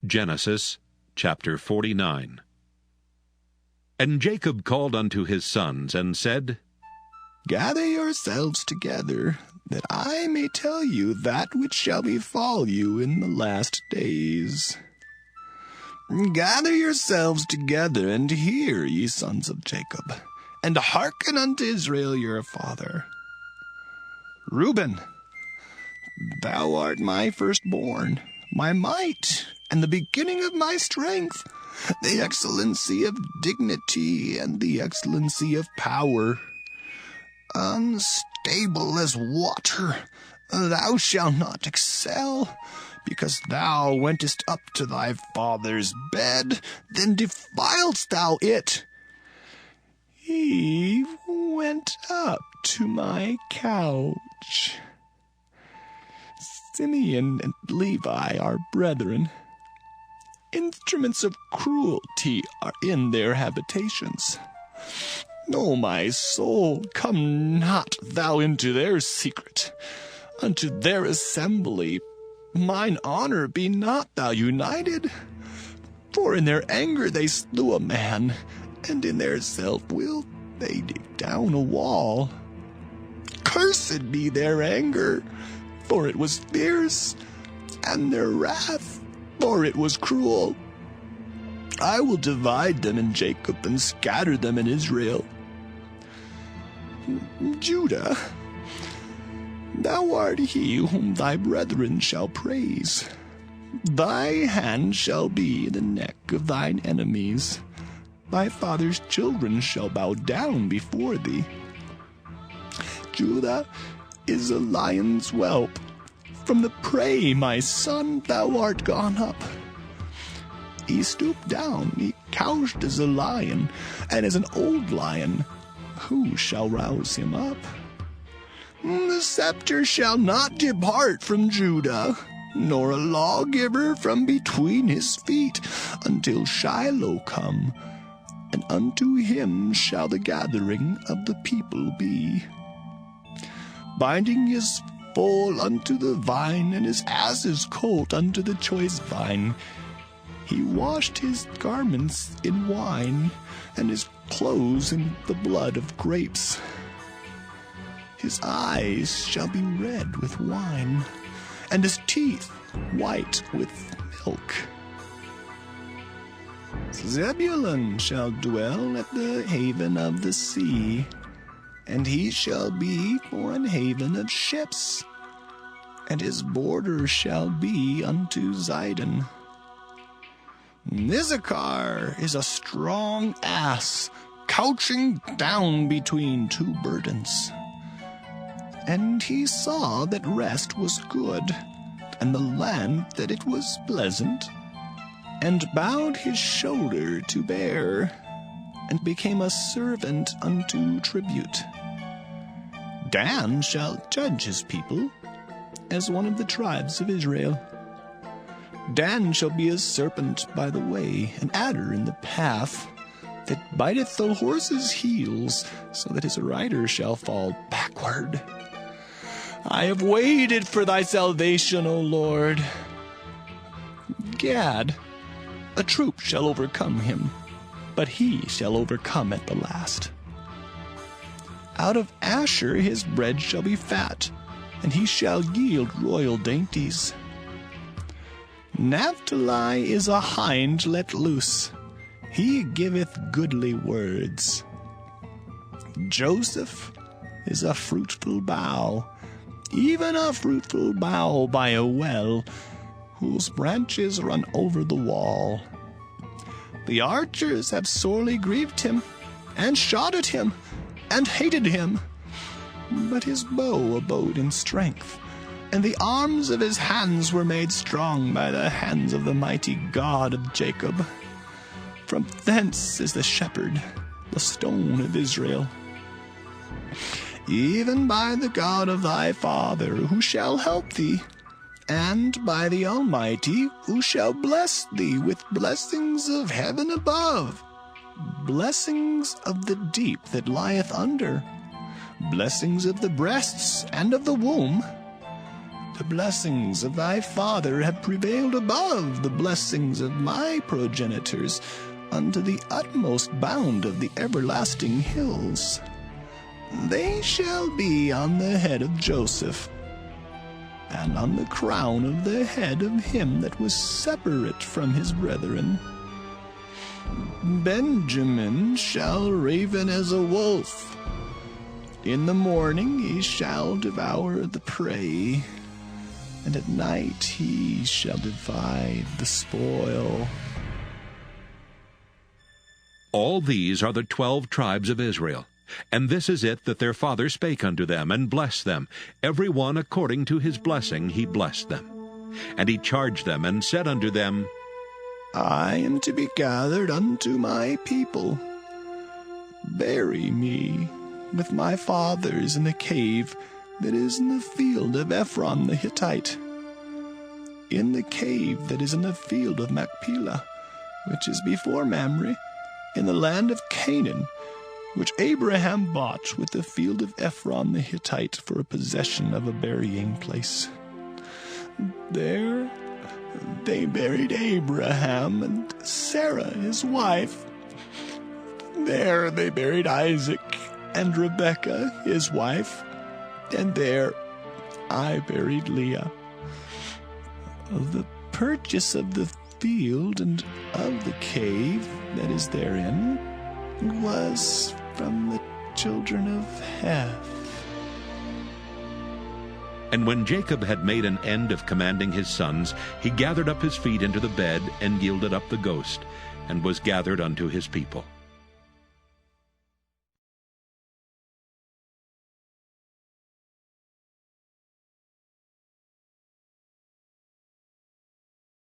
Genesis chapter 49. And Jacob called unto his sons, and said, Gather yourselves together, that I may tell you that which shall befall you in the last days. Gather yourselves together, and hear, ye sons of Jacob, and hearken unto Israel your father. Reuben, thou art my firstborn, my might, and the beginning of my strength, the excellency of dignity and the excellency of power. Unstable as water, thou shalt not excel, because thou wentest up to thy father's bed, then defiledst thou it. He went up to my couch. Simeon and Levi are brethren. Instruments of cruelty are in their habitations. O my soul, come not thou into their secret, unto their assembly. Mine honor be not thou united. For in their anger they slew a man, and in their self-will they dig down a wall. Cursed be their anger, for it was fierce, and their wrath, for it was cruel. I will divide them in Jacob and scatter them in Israel. Judah, thou art he whom thy brethren shall praise. Thy hand shall be in the neck of thine enemies. Thy father's children shall bow down before thee. Judah is a lion's whelp. From the prey, my son, thou art gone up. He stooped down, he couched as a lion, and as an old lion. Who shall rouse him up? The scepter shall not depart from Judah, nor a lawgiver from between his feet, until Shiloh come, and unto him shall the gathering of the people be. Binding his foal unto the vine, and his ass's colt unto the choice vine. He washed his garments in wine, and his clothes in the blood of grapes. His eyes shall be red with wine, and his teeth white with milk. Zebulun shall dwell at the haven of the sea, and he shall be for an haven of ships, and his border shall be unto Zidon. Issachar is a strong ass, couching down between two burdens. And he saw that rest was good, and the land that it was pleasant, and bowed his shoulder to bear, and became a servant unto tribute. Dan shall judge his people as one of the tribes of Israel. Dan shall be a serpent by the way, an adder in the path, that biteth the horse's heels, so that his rider shall fall backward. I have waited for thy salvation, O Lord. Gad, a troop shall overcome him, but he shall overcome at the last. Out of Asher his bread shall be fat, and he shall yield royal dainties. Naphtali is a hind let loose. He giveth goodly words. Joseph is a fruitful bough, even a fruitful bough by a well, whose branches run over the wall. The archers have sorely grieved him, and shot at him, and hated him. But his bow abode in strength, and the arms of his hands were made strong by the hands of the mighty God of Jacob. From thence is the shepherd, the stone of Israel. Even by the God of thy father, who shall help thee, and by the Almighty, who shall bless thee with blessings of heaven above, blessings of the deep that lieth under, blessings of the breasts and of the womb, The blessings of thy father have prevailed above the blessings of my progenitors unto the utmost bound of the everlasting hills. They shall be on the head of Joseph, and on the crown of the head of him that was separate from his brethren. Benjamin shall raven as a wolf. In the morning he shall devour the prey, and at night he shall divide the spoil. All these are the 12 tribes of Israel. And this is it that their father spake unto them, and blessed them. Every one according to his blessing he blessed them. And he charged them, and said unto them, I am to be gathered unto my people. Bury me with my fathers in the cave that is in the field of Ephron the Hittite, in the cave that is in the field of Machpelah, which is before Mamre, in the land of Canaan, which Abraham bought with the field of Ephron the Hittite for a possession of a burying place. There they buried Abraham and Sarah his wife. There they buried Isaac and Rebekah his wife, and there I buried Leah. The purchase of the field and of the cave that is therein was from the children of Heth. And when Jacob had made an end of commanding his sons, he gathered up his feet into the bed, and yielded up the ghost, and was gathered unto his people.